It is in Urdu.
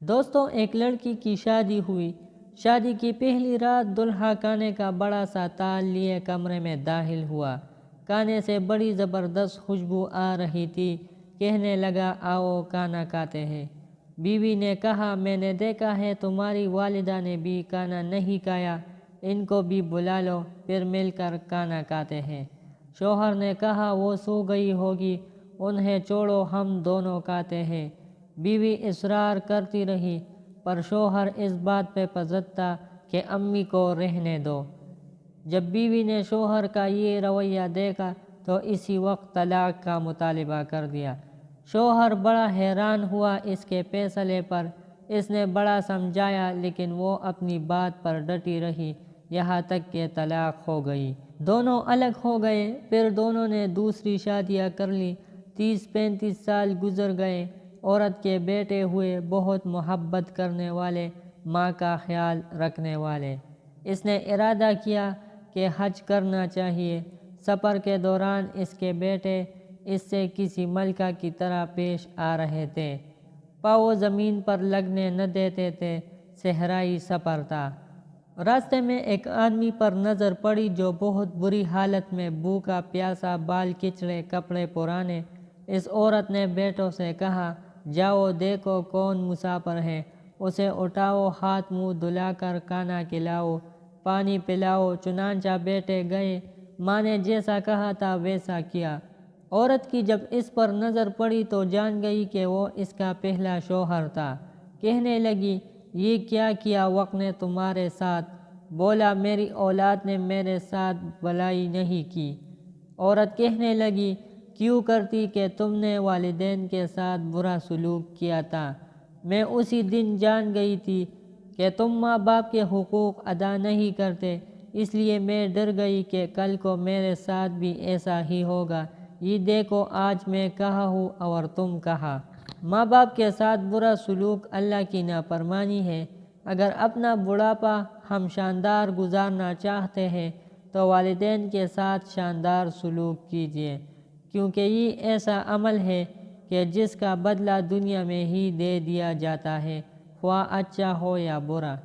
دوستوں، ایک لڑکی کی شادی ہوئی۔ شادی کی پہلی رات دلہا کانے کا بڑا سا تال لیے کمرے میں داخل ہوا۔ کانے سے بڑی زبردست خوشبو آ رہی تھی۔ کہنے لگا، آؤ کانا کھاتے ہیں۔ بیوی نے کہا، میں نے دیکھا ہے تمہاری والدہ نے بھی کانا نہیں کھایا، ان کو بھی بلا لو، پھر مل کر کانا کھاتے ہیں۔ شوہر نے کہا، وہ سو گئی ہوگی، انہیں چھوڑو، ہم دونوں کھاتے ہیں۔ بیوی اصرار کرتی رہی، پر شوہر اس بات پہ پزت تھا کہ امی کو رہنے دو۔ جب بیوی نے شوہر کا یہ رویہ دیکھا تو اسی وقت طلاق کا مطالبہ کر دیا۔ شوہر بڑا حیران ہوا اس کے فیصلے پر۔ اس نے بڑا سمجھایا لیکن وہ اپنی بات پر ڈٹی رہی، یہاں تک کہ طلاق ہو گئی۔ دونوں الگ ہو گئے۔ پھر دونوں نے دوسری شادیاں کر لی۔ 30-35 سال گزر گئے۔ عورت کے بیٹے ہوئے، بہت محبت کرنے والے، ماں کا خیال رکھنے والے۔ اس نے ارادہ کیا کہ حج کرنا چاہیے۔ سفر کے دوران اس کے بیٹے اس سے کسی ملکہ کی طرح پیش آ رہے تھے۔ پاؤں زمین پر لگنے نہ دیتے تھے۔ صحرائی سفر تھا۔ راستے میں ایک آدمی پر نظر پڑی جو بہت بری حالت میں، بھوکا پیاسا، بال کچڑے، کپڑے پرانے۔ اس عورت نے بیٹوں سے کہا، جاؤ دیکھو کون مسافر ہے، اسے اٹھاؤ، ہاتھ منہ دھلا کر کھانا کھلاؤ، پانی پلاؤ۔ چنانچہ بیٹے گئے، ماں نے جیسا کہا تھا ویسا کیا۔ عورت کی جب اس پر نظر پڑی تو جان گئی کہ وہ اس کا پہلا شوہر تھا۔ کہنے لگی، یہ کیا کیا وقت نے تمہارے ساتھ؟ بولا، میری اولاد نے میرے ساتھ بھلائی نہیں کی۔ عورت کہنے لگی، کیوں کرتی کہ تم نے والدین کے ساتھ برا سلوک کیا تھا۔ میں اسی دن جان گئی تھی کہ تم ماں باپ کے حقوق ادا نہیں کرتے، اس لیے میں ڈر گئی کہ کل کو میرے ساتھ بھی ایسا ہی ہوگا۔ یہ دیکھو آج میں کہا ہوں اور تم کہا۔ ماں باپ کے ساتھ برا سلوک اللہ کی نافرمانی ہے۔ اگر اپنا بڑھاپا ہم شاندار گزارنا چاہتے ہیں تو والدین کے ساتھ شاندار سلوک کیجیے، کیونکہ یہ ایسا عمل ہے کہ جس کا بدلہ دنیا میں ہی دے دیا جاتا ہے، خواہ اچھا ہو یا برا۔